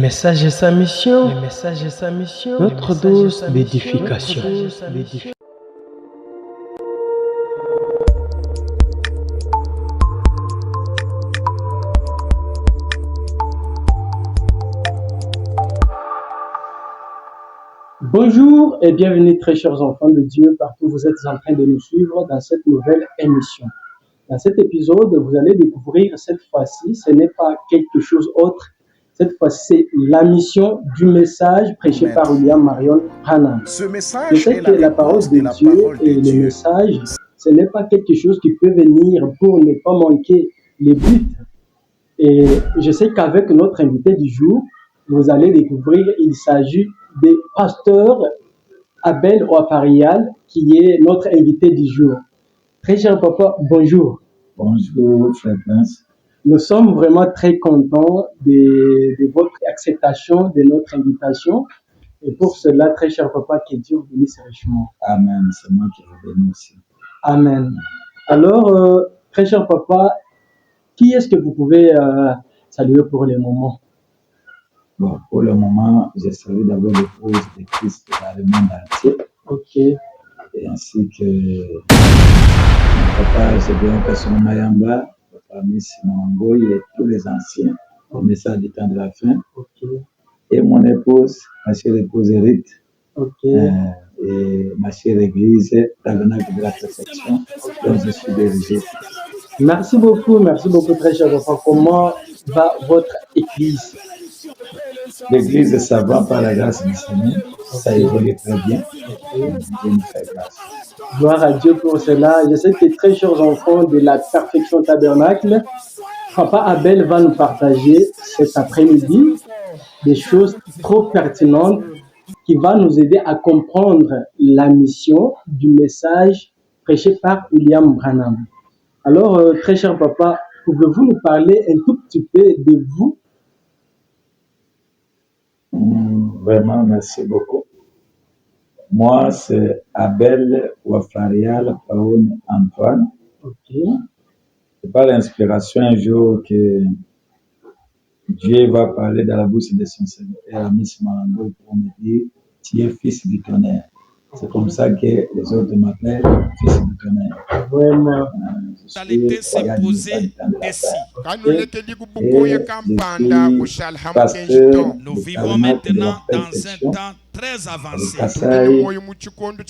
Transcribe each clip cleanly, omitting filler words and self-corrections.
message et sa mission. Notre dose d'édification. Bonjour et bienvenue très chers enfants de Dieu, partout où vous êtes en train de nous suivre dans cette nouvelle émission. Dans cet épisode, vous allez découvrir cette fois-ci, ce n'est pas quelque chose d'autre. Cette fois-ci, c'est la mission du message prêché par William Marion Branham. Je sais que la parole de Dieu et le message, ce n'est pas quelque chose qui peut venir pour ne pas manquer les buts. Et je sais qu'avec notre invité du jour, vous allez découvrir, il s'agit de pasteur Abel Ouafarial, qui est notre invité du jour. Très cher papa, bonjour. Bonjour, frère Prince. Nous sommes vraiment très contents de votre acceptation de notre invitation. Et pour cela, très cher papa, que Dieu vous bénisse richement. Amen. C'est moi qui vous bénis aussi. Amen. Alors, très cher papa, qui est-ce que vous pouvez saluer pour le moment? Bon, pour le moment, je salue d'abord l'épouse de Christ dans le monde entier. Ok. Et ainsi que mon papa, Gédéon Kassouma Mayamba, papa Miss Mangoy et tous les anciens au message du temps de la fin. Ok. Et mon épouse, ma chère épouse Eric. Ok. Et ma chère église, Tabernacle de la Perfection, dont je suis dirigé. Merci beaucoup, très cher papa. Comment va votre église? L'église, ça va par la grâce du Seigneur. Ça évolue très bien. Dieu nous fait grâce. Gloire à Dieu pour cela. Je sais que très chers enfants de la Perfection Tabernacle, Papa Abel va nous partager cet après-midi des choses trop pertinentes qui vont nous aider à comprendre la mission du message prêché par William Branham. Alors, très cher papa, pouvez-vous nous parler un tout petit peu de vous? Vraiment, merci beaucoup. Moi, c'est Abel Ouafarial Paoun Antoine. Ok. C'est par l'inspiration un jour que Dieu va parler dans la bouche de son serviteur, Miss Mango, pour me dire, tu es fils du tonnerre. C'est comme ça que les autres m'appellent fils du tonnerre. Vraiment. Je suis posée ici. Nous vivons maintenant dans un temps très avancé. Kasaï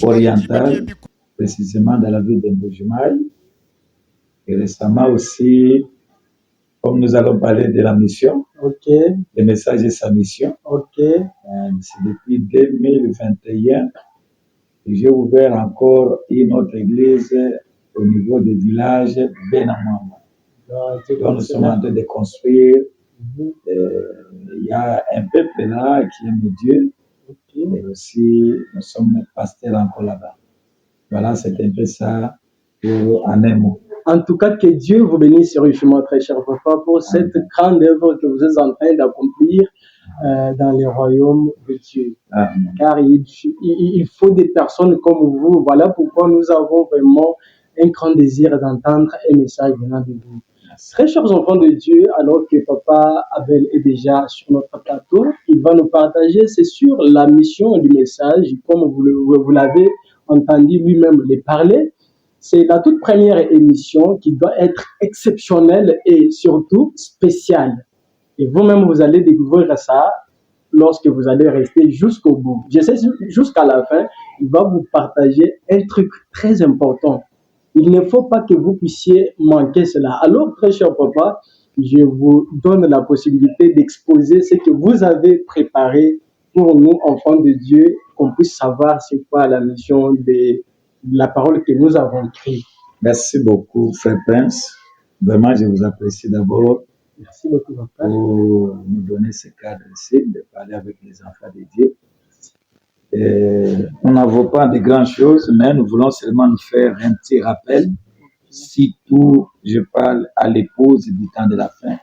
oriental, précisément dans la ville de Mbujimaï. Et récemment aussi, comme nous allons parler de la mission, le message de sa mission, c'est depuis 2021 que j'ai ouvert encore une autre église au niveau du village Benamama. Donc nous sommes en train de construire. Il y a un peuple là qui aime Dieu. Et aussi, nous sommes pasteurs encore là-bas. Voilà, c'est un peu ça en un mot. En tout cas, que Dieu vous bénisse richement, très cher papa, pour cette grande œuvre que vous êtes en train d'accomplir dans le royaume de Dieu. Amen. Car il faut des personnes comme vous. Voilà pourquoi nous avons vraiment un grand désir d'entendre un message venant de vous. Très chers enfants de Dieu, alors que papa Abel est déjà sur notre plateau, il va nous partager, c'est sur la mission du message, comme vous l'avez entendu lui-même le parler. C'est la toute première émission qui doit être exceptionnelle et surtout spéciale. Et vous-même, vous allez découvrir ça lorsque vous allez rester jusqu'au bout. Je sais, jusqu'à la fin, il va vous partager un truc très important. Il ne faut pas que vous puissiez manquer cela. Alors, très cher papa, je vous donne la possibilité d'exposer ce que vous avez préparé pour nous, enfants de Dieu, qu'on puisse savoir c'est quoi la mission de la parole que nous avons écrite. Merci beaucoup, frère Prince. Vraiment, je vous apprécie d'abord. Merci beaucoup, papa. Pour nous donner ce cadre-ci, de parler avec les enfants de Dieu. Nous n'avons pas de grandes choses, mais nous voulons seulement nous faire un petit rappel. Surtout, je parle à l'épouse du temps de la fin.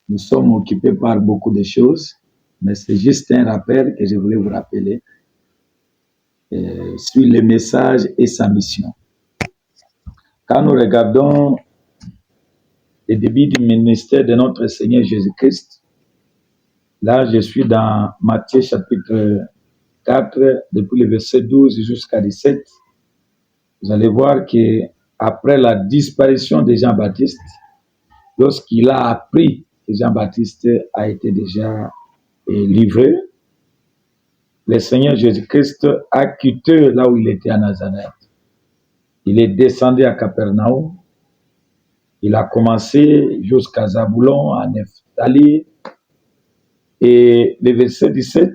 Nous sommes occupés par beaucoup de choses, mais c'est juste un rappel que je voulais vous rappeler sur le message et sa mission. Quand nous regardons le début du ministère de notre Seigneur Jésus-Christ. Là, je suis dans Matthieu chapitre 4, depuis le verset 12 jusqu'à 17. Vous allez voir qu'après la disparition de Jean-Baptiste, lorsqu'il a appris que Jean-Baptiste a été déjà livré, le Seigneur Jésus-Christ a quitté là où il était à Nazareth. Il est descendu à Capernaum. Il a commencé jusqu'à Zaboulon, à Nephtali. Et le verset 17,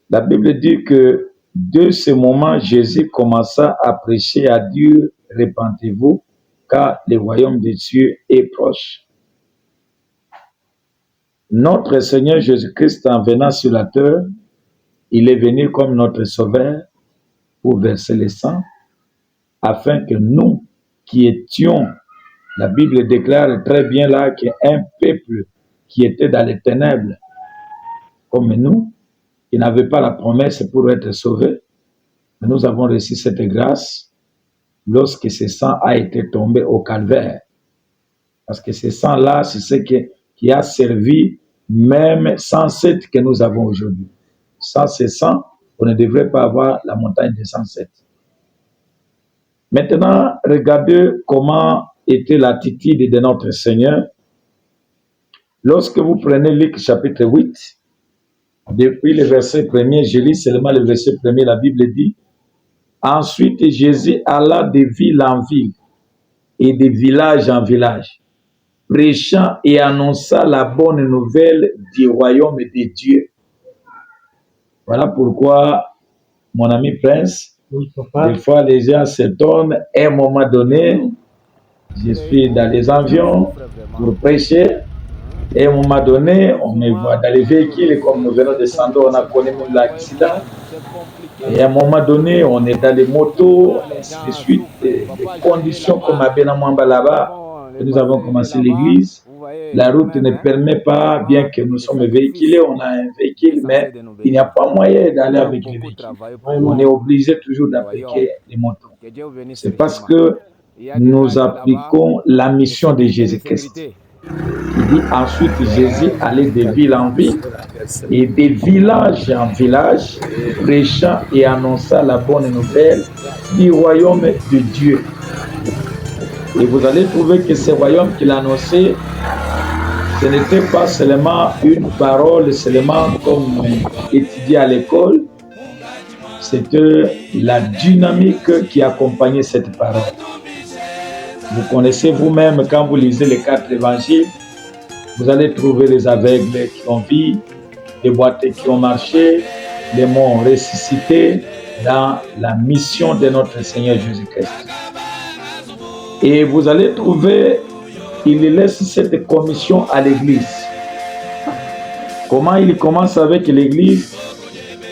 la Bible dit que de ce moment, Jésus commença à prêcher à Dieu, repentez-vous, car le royaume de Dieu est proche. Notre Seigneur Jésus-Christ, en venant sur la terre, il est venu comme notre sauveur pour verser le sang, afin que nous qui étions, la Bible déclare très bien là qu'un peuple qui était dans les ténèbres, comme nous, qui n'avait pas la promesse pour être sauvé, nous avons reçu cette grâce lorsque ce sang a été tombé au calvaire. Parce que ce sang-là, c'est ce qui a servi même sans cette que nous avons aujourd'hui. Sans ce sang, on ne devrait pas avoir la montagne de 107. Maintenant, regardez comment était l'attitude de notre Seigneur. Lorsque vous prenez Luc chapitre 8, depuis le verset 1er, je lis seulement le verset 1er, la Bible dit, ensuite Jésus alla de ville en ville et de village en village, prêchant et annonçant la bonne nouvelle du royaume de Dieu. Voilà pourquoi, mon ami Prince, des fois les gens s'étonnent, à un moment donné, je suis dans les avions pour prêcher, et à un moment donné, on me voit dans les véhicules, comme nous venons de descendre, on a connu l'accident. Et à un moment donné, on est dans les motos, ainsi de suite, des conditions comme à Benamwamba là-bas, que nous avons commencé l'église. La route ne permet pas, bien que nous sommes véhiculés, on a un véhicule, mais il n'y a pas moyen d'aller avec les véhicules. On est obligé toujours d'appliquer les motos. C'est parce que nous appliquons la mission de Jésus-Christ. Il dit ensuite Jésus allait de ville en ville et de village en village, prêchant et annonçant la bonne nouvelle du royaume de Dieu. Et vous allez trouver que ce royaume qu'il annonçait, ce n'était pas seulement une parole, seulement comme étudié à l'école, c'était la dynamique qui accompagnait cette parole. Vous connaissez vous-même, quand vous lisez les 4 évangiles, vous allez trouver les aveugles qui ont vu, les boiteux qui ont marché, les morts ressuscités dans la mission de notre Seigneur Jésus-Christ. Et vous allez trouver, il laisse cette commission à l'Église. Comment il commence avec l'Église?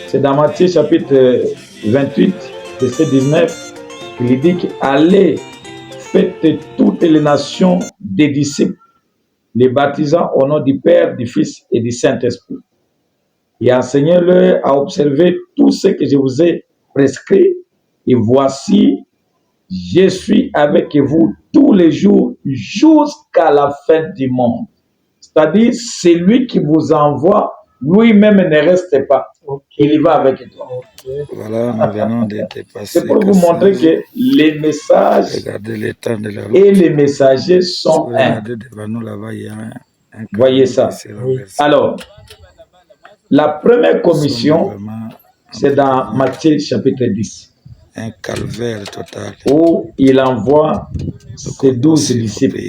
C'est dans Matthieu chapitre 28, verset 19, il dit qu'allez, faites toutes les nations des disciples, les baptisant au nom du Père, du Fils et du Saint-Esprit. Et enseignez-leur à observer tout ce que je vous ai prescrit. Et voici, je suis avec vous tous les jours jusqu'à la fin du monde. C'est-à-dire, c'est lui qui vous envoie, lui-même ne reste pas. Il y va avec toi. Voilà, nous venons de dépasser. C'est pour vous montrer que les messages et les messagers sont un. Voyez ça. Alors, la première commission, c'est dans Matthieu chapitre 10. Un calvaire total. Où il envoie ses 12 disciples.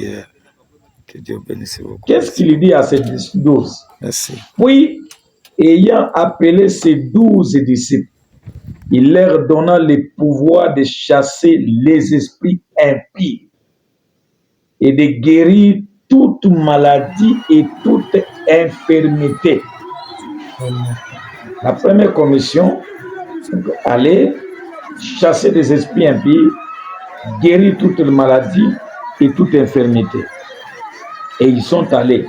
Que Dieu bénisse beaucoup. Qu'est-ce qu'il dit à ces 12? Merci. Puis, ayant appelé ses 12 disciples, il leur donna le pouvoir de chasser les esprits impies et de guérir toute maladie et toute infirmité. La première commission, aller chasser des esprits impies, guérir toute maladie et toute infirmité. Et ils sont allés.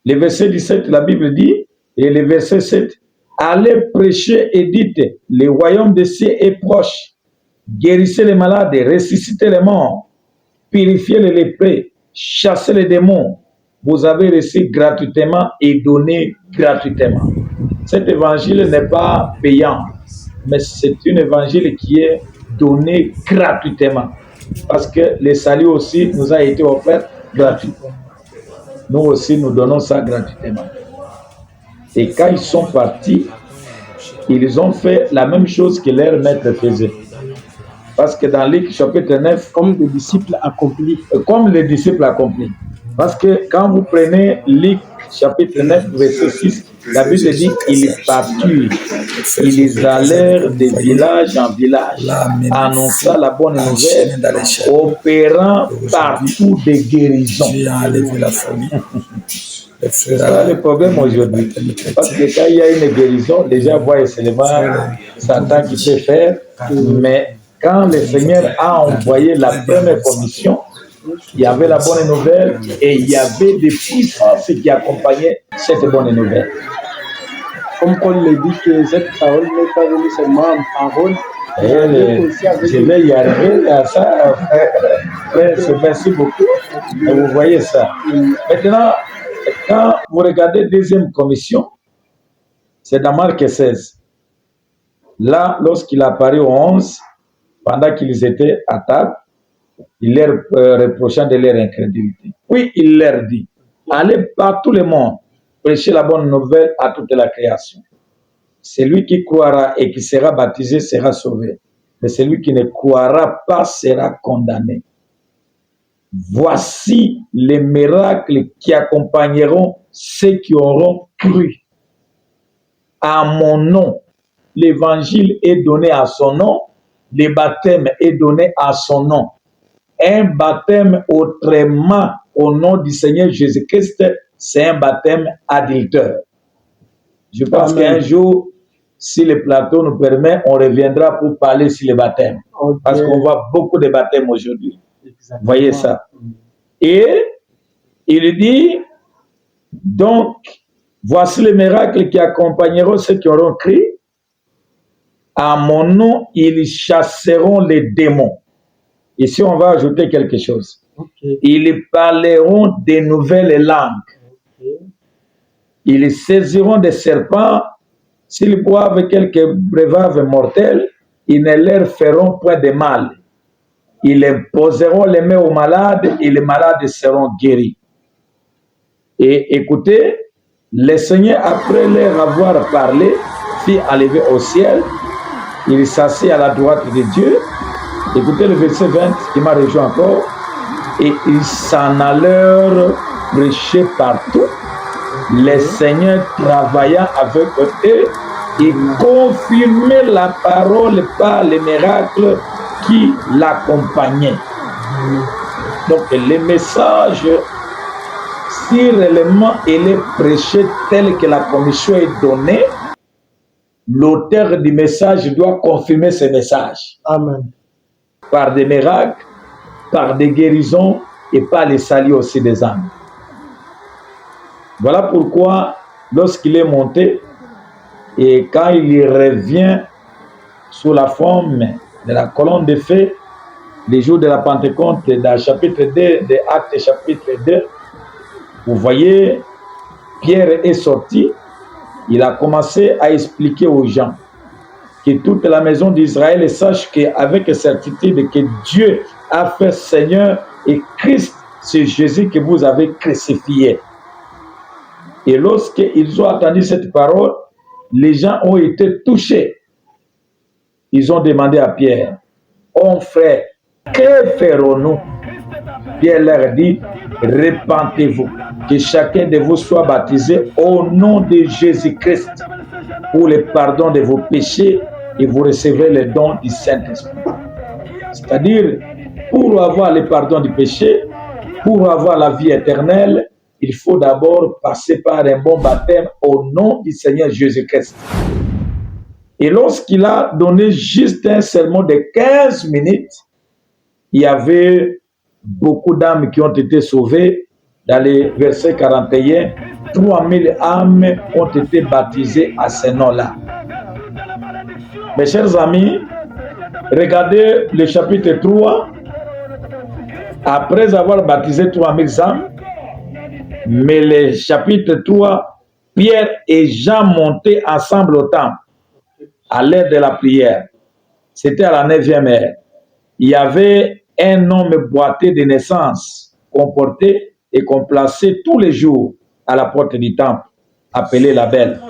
Le verset 17, la Bible dit, et le verset 7, allez prêcher et dites, le royaume des cieux est proche. Guérissez les malades, ressuscitez les morts, purifier les lépreux, chasser les démons. Vous avez reçu gratuitement et donné gratuitement. Cet évangile n'est pas payant, mais c'est un évangile qui est donné gratuitement. Parce que le salut aussi nous a été offert gratuitement. Nous aussi, nous donnons ça gratuitement. Et quand ils sont partis, ils ont fait la même chose que leur maître faisait. Parce que dans Luc chapitre 9, comme les disciples accomplis. Comme les disciples accomplis. Parce que quand vous prenez Luc chapitre 9, verset 6, la Bible dit qu'ils partirent, ils allèrent de village en village, annonçant la bonne nouvelle, opérant partout des guérisons. C'est ça le problème aujourd'hui. Parce que quand il y a une guérison, les gens voient seulement Satan qui peut faire, mais quand le Seigneur a envoyé la première commission, il y avait la bonne nouvelle et il y avait des puissances qui accompagnaient cette bonne nouvelle. Comme Paul le dit que cette parole n'est pas venue seulement en parole. Je vais y arriver à ça. Merci beaucoup. Et vous voyez ça. Maintenant, quand vous regardez deuxième commission, c'est dans Marc 16. Là, lorsqu'il apparaît aux 11, pendant qu'ils étaient à table, il leur reprochant de leur incrédulité. Oui, il leur dit, allez par tout le monde, prêchez la bonne nouvelle à toute la création. Celui qui croira et qui sera baptisé sera sauvé, mais celui qui ne croira pas sera condamné. Voici les miracles qui accompagneront ceux qui auront cru. À mon nom, l'évangile est donné à son nom, le baptême est donné à son nom. Un baptême autrement au nom du Seigneur Jésus-Christ, c'est un baptême adultère. Je pense qu'un jour, si le plateau nous permet, on reviendra pour parler sur le baptême. Okay. Parce qu'on voit beaucoup de baptêmes aujourd'hui. Vous voyez ça. Et il dit, donc, voici les miracles qui accompagneront ceux qui auront cru. À mon nom, ils chasseront les démons. Ici, on va ajouter quelque chose. Okay. Ils parleront de nouvelles langues. Okay. Ils saisiront des serpents. S'ils boivent quelques breuvages mortels, ils ne leur feront point de mal. Ils poseront les mains aux malades et les malades seront guéris. Et écoutez, le Seigneur, après leur avoir parlé, fit enlever au ciel. Il s'assit à la droite de Dieu. Écoutez le verset 20 qui m'a rejoint encore. Et ils s'en allèrent prêcher partout. Le Seigneur travaillant avec eux et confirmait la parole par les miracles qui l'accompagnaient. Donc le message, si réellement il est prêché tel que la commission est donnée, l'auteur du message doit confirmer ce message. Amen. Par des miracles, par des guérisons et par les saluts aussi des âmes. Voilà pourquoi, lorsqu'il est monté, et quand il revient sous la forme de la colonne de feu, les jours de la Pentecôte, dans le chapitre 2 de Actes chapitre 2, vous voyez, Pierre est sorti, il a commencé à expliquer aux gens que toute la maison d'Israël sache qu'avec certitude que Dieu a fait Seigneur et Christ, c'est Jésus que vous avez crucifié. Et lorsqu'ils ont entendu cette parole, les gens ont été touchés. Ils ont demandé à Pierre, « Oh frère, que ferons-nous » Pierre leur dit, « Repentez-vous, que chacun de vous soit baptisé au nom de Jésus-Christ pour le pardon de vos péchés et vous recevrez le don du Saint-Esprit. » C'est-à-dire, pour avoir le pardon du péché, pour avoir la vie éternelle, il faut d'abord passer par un bon baptême au nom du Seigneur Jésus-Christ. Et lorsqu'il a donné juste un sermon de 15 minutes, il y avait beaucoup d'âmes qui ont été sauvées. Dans les versets 41, 3000 âmes ont été baptisées à ce nom-là. Mes chers amis, regardez le chapitre 3. Après avoir baptisé 3000 âmes, mais le chapitre 3, Pierre et Jean montaient ensemble au temple à l'heure de la prière. C'était à la 9e heure. Il y avait un homme boiteux de naissance qu'on portait et qu'on plaçait tous les jours à la porte du temple, appelé la Belle,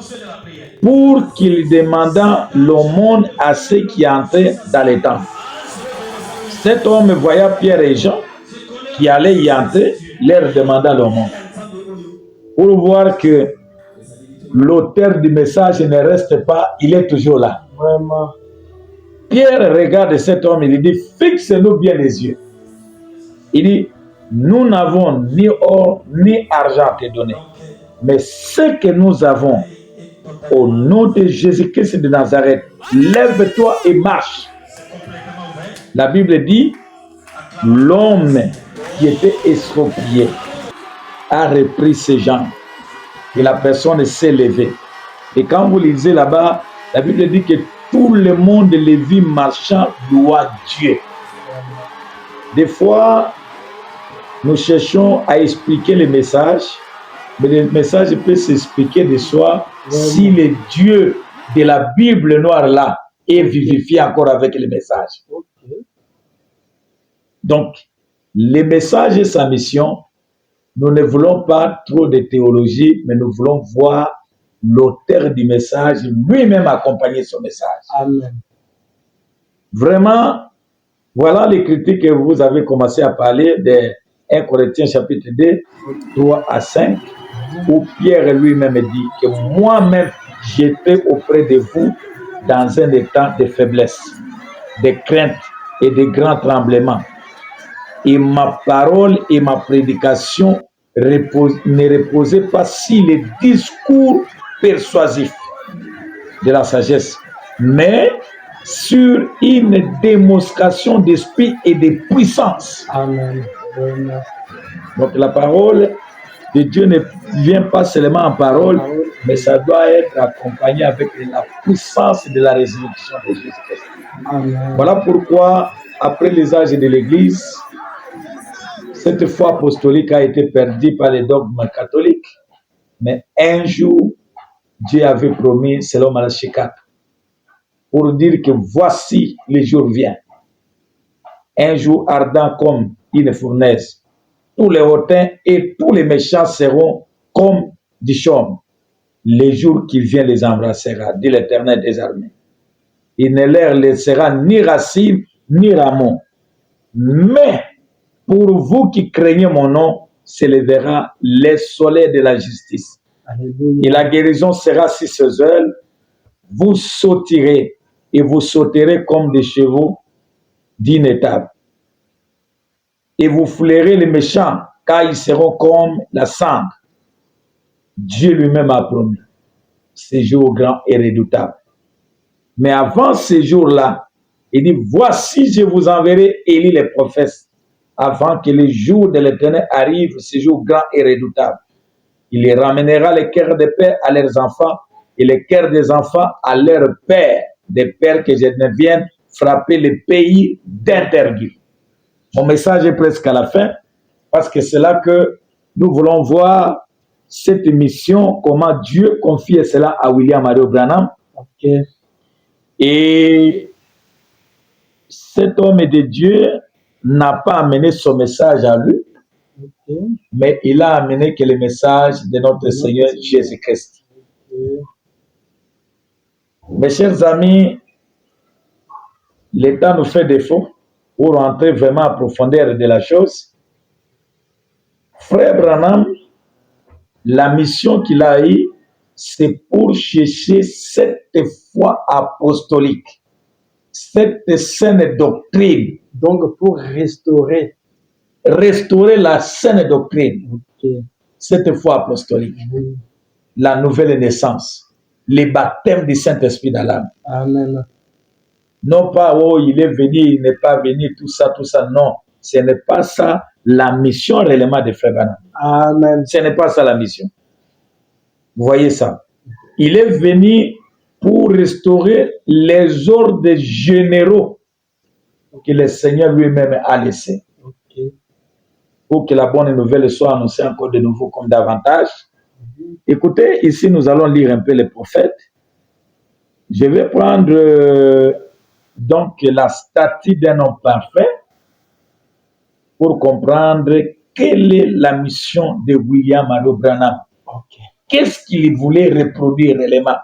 pour qu'il demandât l'aumône à ceux qui entraient dans le temple. Cet homme voyant Pierre et Jean qui allaient y entrer, leur demanda l'aumône. Pour voir que l'auteur du message ne reste pas, il est toujours là. Vraiment. Pierre regarde cet homme, il dit, fixe-nous bien les yeux. Il dit, nous n'avons ni or ni argent à te donner, mais ce que nous avons, au nom de Jésus-Christ de Nazareth, lève-toi et marche. La Bible dit, l'homme qui était estropié a repris ses jambes et la personne s'est levée. Et quand vous lisez là-bas, la Bible dit que tout le monde les vit marchant loin Dieu. Des fois, nous cherchons à expliquer le message, mais le message peut s'expliquer de soi si le Dieu de la Bible noire là est vivifié encore avec le message. Donc, le message et sa mission, nous ne voulons pas trop de théologie, mais nous voulons voir l'auteur du message lui-même accompagner son message. Amen. Vraiment, voilà les critiques que vous avez commencé à parler de 1 Corinthiens chapitre 2, 3 à 5, où Pierre lui-même dit que moi-même, j'étais auprès de vous dans un état de faiblesse, de crainte et de grands tremblements. Et ma parole et ma prédication ne reposaient pas sur les discours persuasifs de la sagesse, mais sur une démonstration d'esprit et de puissance. Amen. Donc la parole de Dieu ne vient pas seulement en parole, mais ça doit être accompagné avec la puissance de la résurrection de Jésus-Christ. Voilà pourquoi, après l'usage de l'Église, cette foi apostolique a été perdue par les dogmes catholiques. Mais un jour, Dieu avait promis, selon Malachie 4, pour dire que voici le jour vient. Un jour ardent comme une fournaise. Tous les hautains et tous les méchants seront comme du chaume. Le jour qui vient les embrassera, dit l'Éternel des armées. Il ne leur laissera ni racine ni rameau. Mais pour vous qui craignez mon nom, s'élèvera le soleil de la justice. Alléluia. Et la guérison sera sur ses ailes. Vous sauterez et vous sauterez comme des chevaux d'une étape. Et vous foulerez les méchants, car ils seront comme la cendre. Dieu lui-même a promis ces jours grands et redoutables. Mais avant ces jours-là, il dit, voici, je vous enverrai Élie les prophètes, avant que les jours de l'Éternel arrivent, ces jours grands et redoutables. Il les ramènera les cœurs des pères à leurs enfants et les cœurs des enfants à leurs pères, des pères que je ne vienne frapper les pays d'interdit. Mon message est presque à la fin, parce que c'est là que nous voulons voir cette mission, comment Dieu confie cela à William Mario Branham. Et cet homme de Dieu n'a pas amené son message à lui, mais il a amené que le message de notre Seigneur Jésus-Christ. Mes chers amis, le temps nous fait défaut pour entrer vraiment en profondeur de la chose. Frère Branham, la mission qu'il a eue, c'est pour chercher cette foi apostolique, cette saine doctrine. Donc pour restaurer la saine doctrine, cette foi apostolique, la nouvelle naissance, les baptêmes du Saint-Esprit dans l'âme. Amen. Non pas, oh, il est venu, il n'est pas venu, tout ça, non. Ce n'est pas ça la mission réellement de Frère Branham. Amen. Ce n'est pas ça la mission. Vous voyez ça? Il est venu pour restaurer les ordres généraux que le Seigneur lui-même a laissés. pour que la bonne nouvelle soit annoncée encore de nouveau comme davantage. Écoutez, ici nous allons lire un peu les prophètes. Je vais prendre donc la statue d'un homme parfait pour comprendre quelle est la mission de William Ado Branham. Qu'est-ce qu'il voulait reproduire réellement?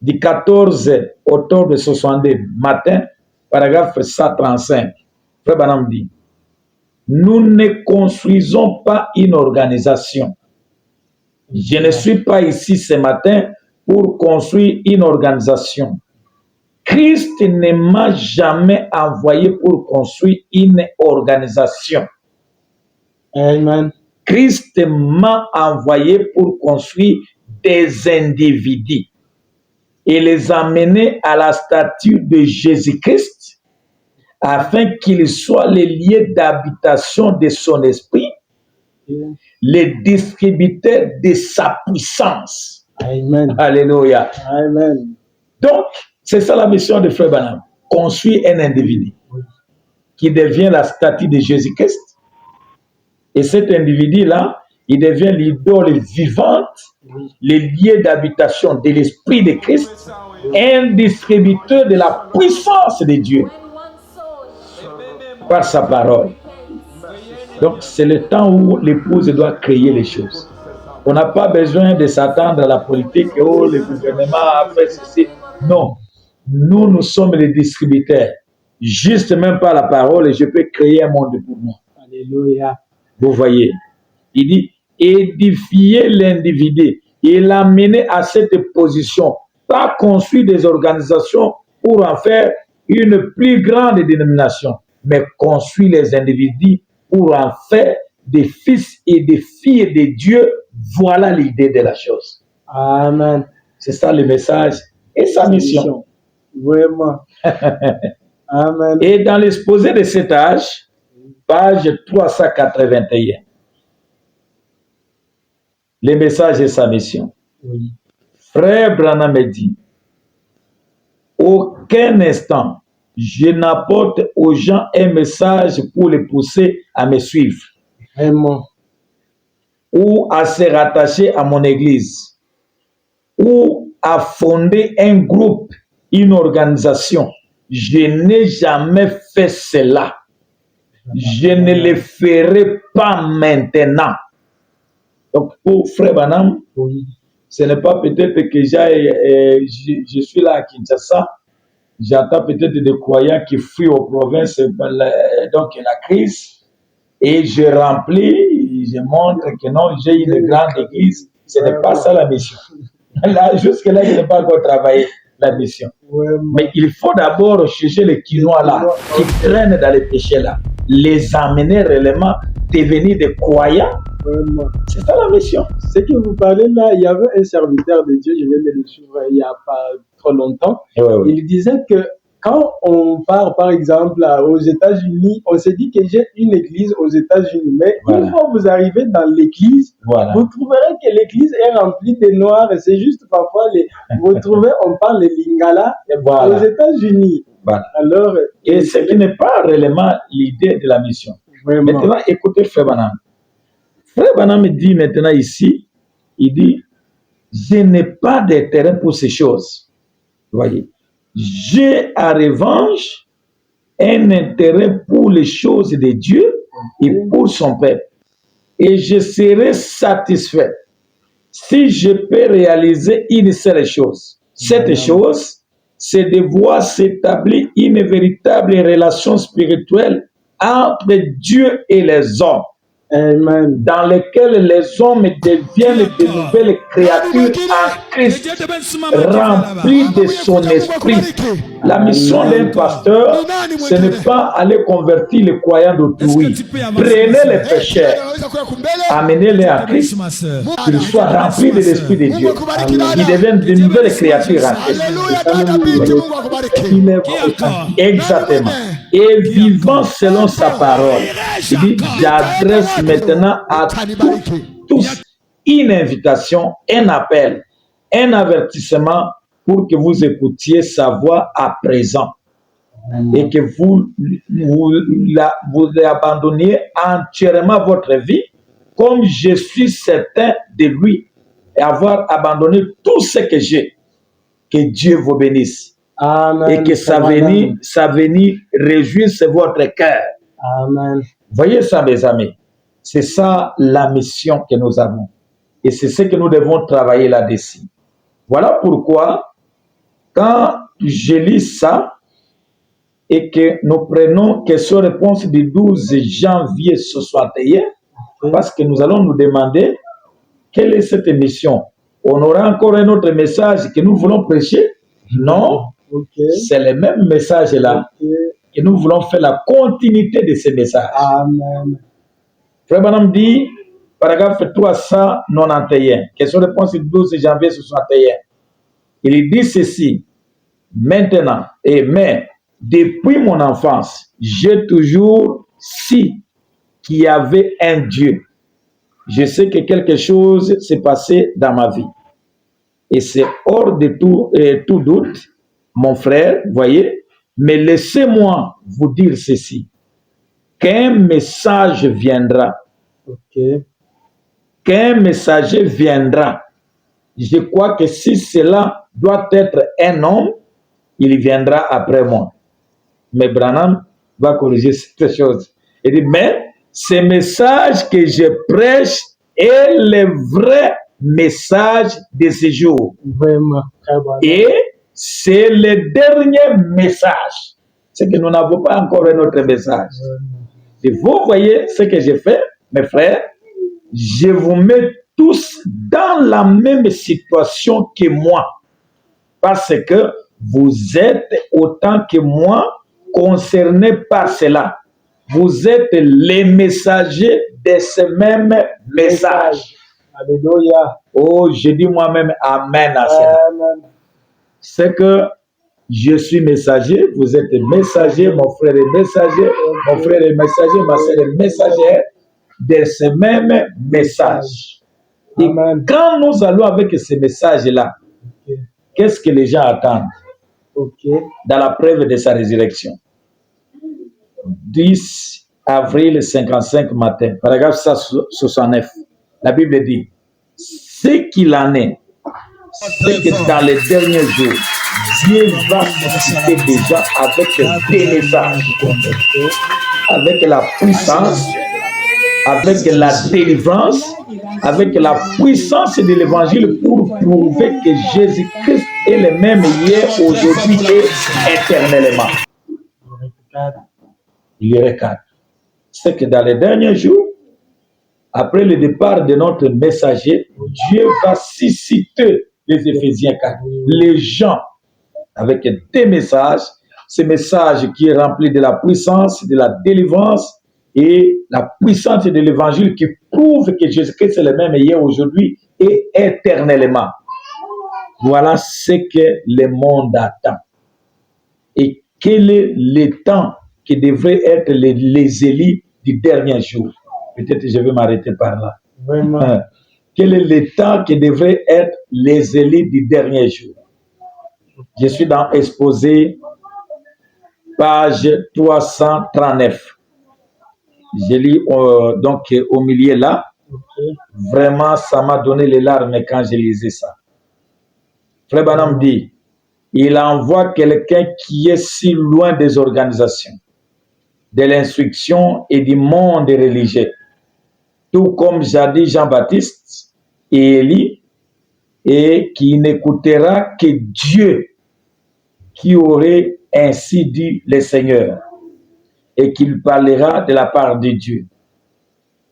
Du 14 octobre 62 matin, paragraphe 135, Frère Branham dit: nous ne construisons pas une organisation. Je ne suis pas ici ce matin pour construire une organisation. Christ ne m'a jamais envoyé pour construire une organisation. Amen. Christ m'a envoyé pour construire des individus et les amener à la statue de Jésus-Christ afin qu'ils soient les lieux d'habitation de son esprit, les distributeurs de sa puissance. Amen. Alléluia. Amen. Donc, c'est ça la mission de Frère Branham. Construire un individu qui devient la statue de Jésus-Christ. Et cet individu-là, il devient l'idole vivante, le lieu d'habitation de l'Esprit de Christ, un distributeur de la puissance de Dieu par sa parole. Donc, c'est le temps où l'épouse doit créer les choses. On n'a pas besoin de s'attendre à la politique, oh, le gouvernement a fait ceci. Non, nous sommes les distributeurs. Juste même par la parole, je peux créer un monde pour moi. Alléluia. Vous voyez, il dit édifier l'individu et l'amener à cette position, pas construire des organisations pour en faire une plus grande dénomination, mais construire les individus pour en faire des fils et des filles de Dieu. Voilà l'idée de la chose. Amen. C'est ça le message et sa mission. Vraiment. Amen. Et dans l'exposé de cet âge, page 381, le message et sa mission. Oui. Frère Branham dit: aucun instant, je n'apporte aux gens un message pour les pousser à me suivre. Vraiment. Ou à se rattacher à mon église, ou à fonder un groupe, une organisation. Je n'ai jamais fait cela. Je ne le ferai pas maintenant. Donc, pour Frère Branham, Oui. ce n'est pas peut-être que je suis là à Kinshasa, j'entends peut-être des croyants qui fuient aux provinces, donc la crise, et je remplis, je montre que non, j'ai une grande église. Ce n'est pas ça la mission. Là, jusque-là, je n'ai pas encore travaillé la mission. Mais il faut d'abord chercher les quinois là, qui traînent dans les péchés là, les amener réellement, devenir des croyants. C'est ça la mission. Ce que vous parlez là, il y avait un serviteur de Dieu, je viens de le suivre il n'y a pas trop longtemps. Oui. Il disait que quand on part, par exemple, aux États-Unis, on se dit que j'ai une église aux États-Unis, mais une fois vous arrivez dans l'église, vous trouverez que l'église est remplie de noirs. C'est juste parfois, vous trouvez, on parle de lingala aux États-Unis. Alors, et ce qui n'est pas réellement l'idée de la mission. Vraiment. Maintenant, écoutez Frère Branham. Frère Branham dit maintenant ici, il dit, je n'ai pas d'intérêt pour ces choses. Vous voyez. J'ai en revanche un intérêt pour les choses de Dieu et pour son peuple. Et je serai satisfait si je peux réaliser une seule chose. Cette chose, c'est de voir s'établir une véritable relation spirituelle entre Dieu et les hommes. Amen. Dans lesquels les hommes deviennent de nouvelles créatures en Christ, remplies de son esprit. La mission d'un pasteur, ce n'est pas aller convertir les croyants d'autrui. Prenez les pécheurs, amenez-les à Christ, qu'ils soient remplis de l'esprit de Dieu. Ils deviennent de nouvelles créatures en Christ. Exactement. Et vivant selon sa parole. Il dit, j'adresse maintenant à tous une invitation, un appel, un avertissement pour que vous écoutiez sa voix à présent. et que vous abandonniez entièrement votre vie, comme je suis certain de lui, et avoir abandonné tout ce que j'ai. Que Dieu vous bénisse. Amen. Et que sa venue réjouisse votre cœur. Amen. Voyez ça, mes amis. C'est ça la mission que nous avons. Et c'est ce que nous devons travailler là-dessus. Voilà pourquoi, quand je lis ça, et que nous prenons question-réponse du 12 janvier 61, parce que nous allons nous demander quelle est cette mission. On aura encore un autre message que nous voulons prêcher? Non, c'est le même message là. Et nous voulons faire la continuité de ce message. Amen. Frère Branham dit, paragraphe 391, question-réponse du 12 janvier 61. Il dit ceci: maintenant, mais depuis mon enfance, j'ai toujours su qu'il y avait un Dieu. Je sais que quelque chose s'est passé dans ma vie. Et c'est hors de tout doute, mon frère, voyez, mais laissez-moi vous dire ceci, qu'un message viendra. Qu'un messager viendra. Je crois que si cela doit être un homme, il viendra après moi. Mais Branham va corriger cette chose. Il dit, mais ce message que je prêche est le vrai message de ce jour. Vraiment. Et c'est le dernier message. C'est que nous n'avons pas encore un autre message. Et vous voyez ce que j'ai fait, mes frères. Je vous mets tous dans la même situation que moi. Parce que vous êtes autant que moi concernés par cela. Vous êtes les messagers de ce même message. Alléluia. Oh, je dis moi-même Amen à cela. C'est que je suis messager, vous êtes messager, mon frère est messager, mon frère est messager, ma soeur est messagère de ce même message. Et quand nous allons avec ce message-là, qu'est-ce que les gens attendent dans la preuve de sa résurrection? 10 avril 55 matin, paragraphe 69, la Bible dit, ce qu'il en est, c'est que dans les derniers jours, Dieu va susciter des gens avec des messages, avec la puissance, avec la délivrance, avec la puissance de l'évangile pour prouver que Jésus-Christ est le même hier, aujourd'hui et éternellement. Il y aurait 4. C'est que dans les derniers jours, après le départ de notre messager, Dieu va susciter les Éphésiens 4. Les gens avec des messages, ce message qui est rempli de la puissance, de la délivrance et la puissance de l'évangile qui prouve que Jésus-Christ est le même hier, aujourd'hui et éternellement. Voilà ce que le monde attend. Et quel est le temps qui devrait être les élites du dernier jour? Peut-être que je vais m'arrêter par là. Vraiment. Quel est le temps qui devrait être les élites du dernier jour? Je suis dans Exposé, page 339. Je lis donc au milieu là. Vraiment, ça m'a donné les larmes quand je lisais ça. Frère Branham dit, il envoie quelqu'un qui est si loin des organisations, de l'instruction et du monde religieux. Tout comme jadis Jean-Baptiste et Élie, et qui n'écoutera que Dieu, qui aurait ainsi dit le Seigneur, et qu'il parlera de la part de Dieu.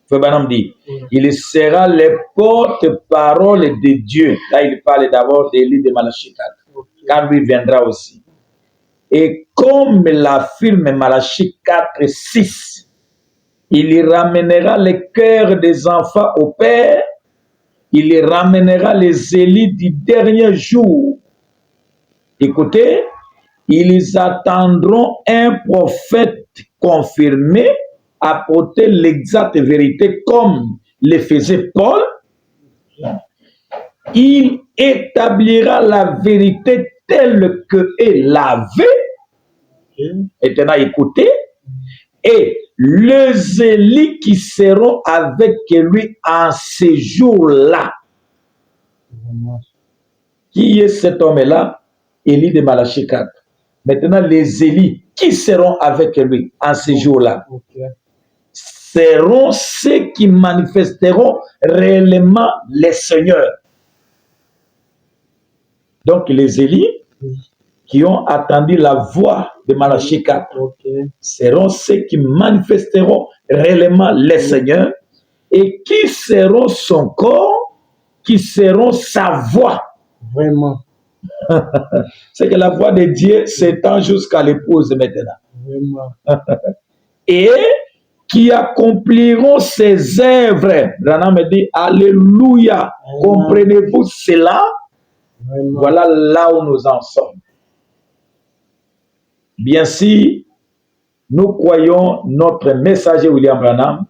Frère Branham dit, il sera le porte-parole de Dieu. Là, il parle d'abord d'Élie de Malachie 4, car lui viendra aussi. Et comme l'affirme Malachie 4, 6, il y ramènera le cœur des enfants au Père, il y ramènera les élites du dernier jour. Écoutez, ils attendront un prophète confirmé, apporter l'exacte vérité comme le faisait Paul. Il établira la vérité telle qu'elle l'avait Maintenant, écoutez. Et les Élis qui seront avec lui en ces jours-là. Qui est cet homme-là? Élie de Malachie 4. Maintenant, les Élis qui seront avec lui en ces jours-là seront ceux qui manifesteront réellement les seigneurs. Donc, les Élis qui ont attendu la voix de Malachie 4 seront ceux qui manifesteront réellement les seigneurs et qui seront son corps, qui seront sa voix. Vraiment. C'est que la voix de Dieu s'étend jusqu'à l'épouse maintenant. Vraiment. Et qui accompliront ses œuvres. Rana me dit, Alléluia. Comprenez-vous cela? Vraiment. Voilà là où nous en sommes. Bien sûr, nous croyons notre messager William Branham,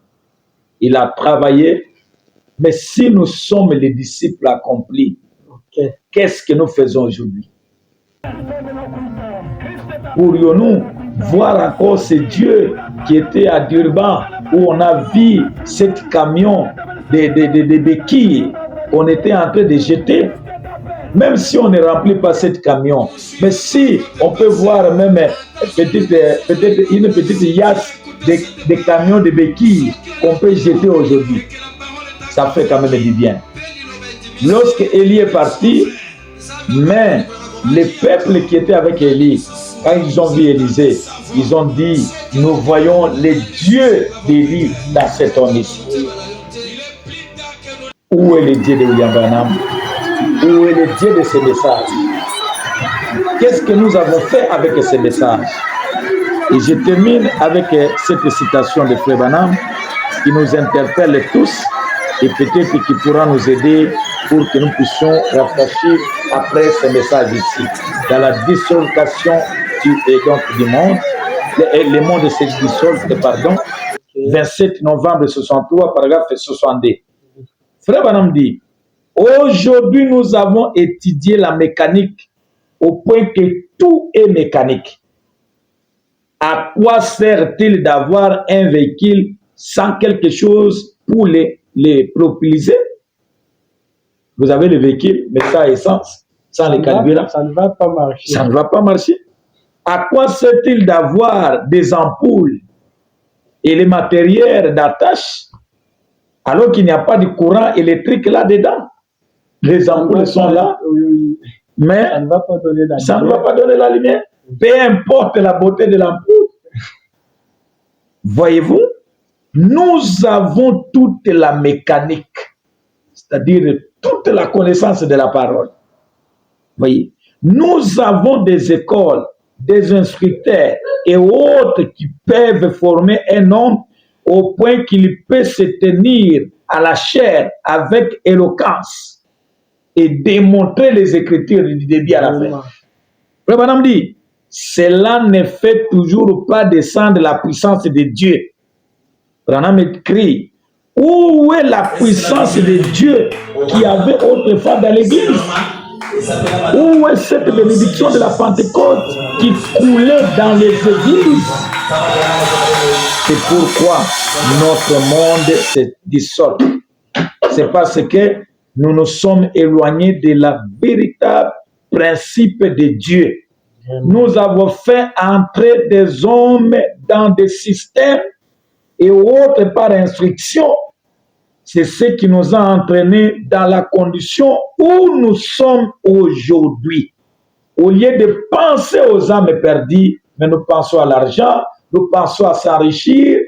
il a travaillé, mais si nous sommes les disciples accomplis, qu'est-ce que nous faisons aujourd'hui? Pourrions-nous voir encore ce Dieu qui était à Durban, où on a vu cet camion de béquilles qu'on était en train de jeter? Même si on ne remplit pas ce camion, mais si on peut voir même peut-être une petite yasse de camions de béquilles qu'on peut jeter aujourd'hui, ça fait quand même du bien. Lorsque Élie est parti, mais les peuples qui étaient avec Élie, quand ils ont vu Élisée, ils ont dit, nous voyons les dieux d'Élie dans cet homme ici. Où est le Dieu de William Branham? Où est le Dieu de ces messages? Qu'est-ce que nous avons fait avec ces messages? Et je termine avec cette citation de Frère Branham qui nous interpelle tous et peut-être qui pourra nous aider pour que nous puissions réfléchir après ces messages ici. Dans la dissolution du monde, le monde se dissolve, pardon, 27 novembre 63, paragraphe 62. Frère Branham dit, aujourd'hui, nous avons étudié la mécanique au point que tout est mécanique. À quoi sert-il d'avoir un véhicule sans quelque chose pour les propulser? Vous avez le véhicule, mais sans essence, sans les carburants. Ça ne va pas marcher. Ça ne va pas marcher. À quoi sert-il d'avoir des ampoules et les matériels d'attache alors qu'il n'y a pas de courant électrique là-dedans? Les ampoules sont là, mais ça ne va pas donner la lumière. Peu importe la beauté de l'ampoule. Voyez-vous, nous avons toute la mécanique, c'est-à-dire toute la connaissance de la parole. Voyez, nous avons des écoles, des instructeurs et autres qui peuvent former un homme au point qu'il peut se tenir à la chair avec éloquence et démontrer les Écritures du début à la fin. Frère Branham dit, cela ne fait toujours pas descendre la puissance de Dieu. Branham écrit, où est la puissance de Dieu qui avait autrefois dans l'église? Où est cette bénédiction de la Pentecôte qui coulait dans les églises? C'est pourquoi notre monde se dissolve. C'est parce que nous nous sommes éloignés de la véritable principe de Dieu. Nous avons fait entrer des hommes dans des systèmes et autres par instruction. C'est ce qui nous a entraînés dans la condition où nous sommes aujourd'hui. Au lieu de penser aux âmes perdues, mais nous pensons à l'argent, nous pensons à s'enrichir,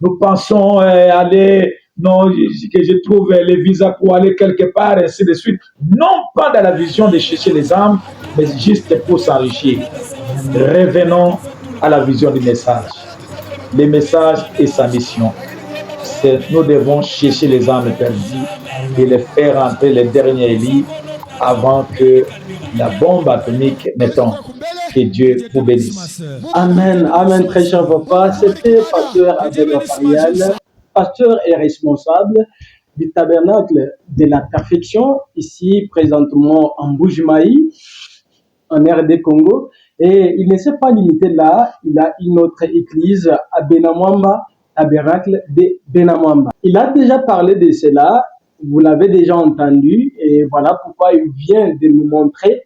nous pensons à aller, non, que je trouve les visas pour aller quelque part, et ainsi de suite. Non pas dans la vision de chercher les âmes, mais juste pour s'enrichir. Revenons à la vision du message. Le message et sa mission. Nous devons chercher les âmes perdues et les faire entrer les derniers lits avant que la bombe atomique ne tombe. Que Dieu vous bénisse. Amen, amen, très cher papa. C'était pasteur Abel Raphaël, pasteur et responsable du tabernacle de la perfection, ici présentement en Mbuji-Mayi, en RD Congo. Et il ne s'est pas limité là, il a une autre église à Benamwamba, tabernacle de Benamwamba. Il a déjà parlé de cela, vous l'avez déjà entendu, et voilà pourquoi il vient de nous montrer.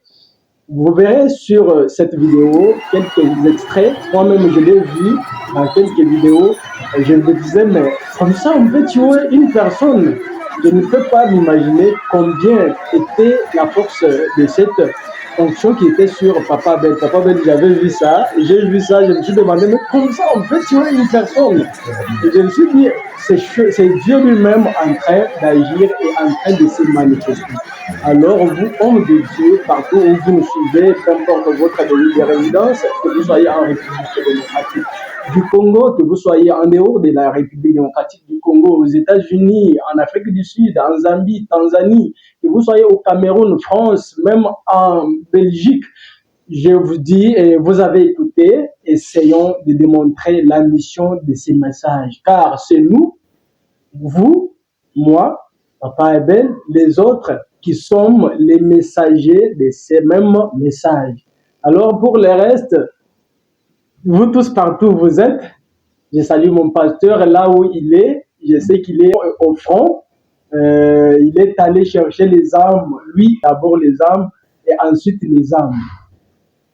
Vous verrez sur cette vidéo quelques extraits, moi-même je l'ai vu dans quelques vidéos, et je me disais, mais comme ça on peut tuer une personne. Je ne peux pas m'imaginer combien était la force de cette fonction qui était sur Papa Abel. Papa Abel, j'avais vu ça, j'ai vu ça, je me suis demandé, mais comme ça on peut tuer une personne? Et je me suis dit, c'est Dieu lui-même en train d'agir et en train de se manifester. Alors vous, hommes de Dieu, partout où vous nous suivez, peu importe votre pays de résidence, que vous soyez en République démocratique du Congo, que vous soyez en dehors de la République démocratique du Congo, aux États-Unis, en Afrique du Sud, en Zambie, Tanzanie, que vous soyez au Cameroun, France, même en Belgique, je vous dis, et vous avez écouté, essayons de démontrer la mission de ces messages, car c'est nous, vous, moi, Papa Abel, les autres qui sommes les messagers de ces mêmes messages. Alors pour le reste, vous tous partout où vous êtes, je salue mon pasteur là où il est, je sais qu'il est au front, il est allé chercher les âmes, lui d'abord les âmes et ensuite les âmes.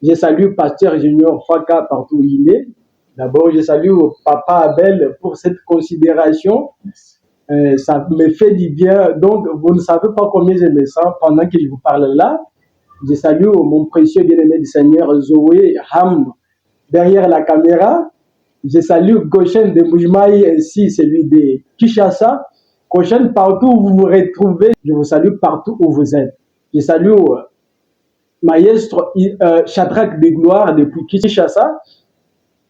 Je salue pasteur Junior Faka partout où il est. D'abord je salue Papa Abel pour cette considération. Ça me fait du bien. Donc, vous ne savez pas combien je me sens pendant que je vous parle là. Je salue mon précieux bien-aimé du Seigneur, Zoé Ham, derrière la caméra. Je salue Goshen de Mujmaï, ainsi celui de Kinshasa. Goshen, partout où vous vous retrouvez, je vous salue partout où vous êtes. Je salue Maestro Shadrach de Gloire depuis Kinshasa.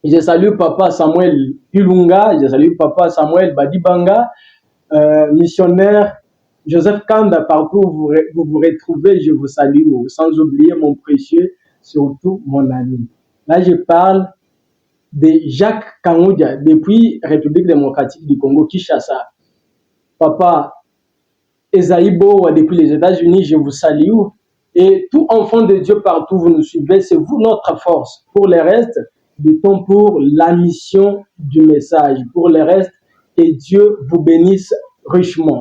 Je salue Papa Samuel Ilunga. Je salue Papa Samuel Badibanga. Missionnaire Joseph Kanda, partout où vous vous retrouvez, je vous salue, sans oublier mon précieux, surtout mon ami. Là, je parle de Jacques Kangoudia, depuis République démocratique du Congo, Kinshasa. Papa Esaïbo, depuis les États-Unis, je vous salue. Et tout enfant de Dieu, partout où vous nous suivez, c'est vous notre force. Pour le reste, du temps pour la mission du message. Pour le reste, que Dieu vous bénisse richement.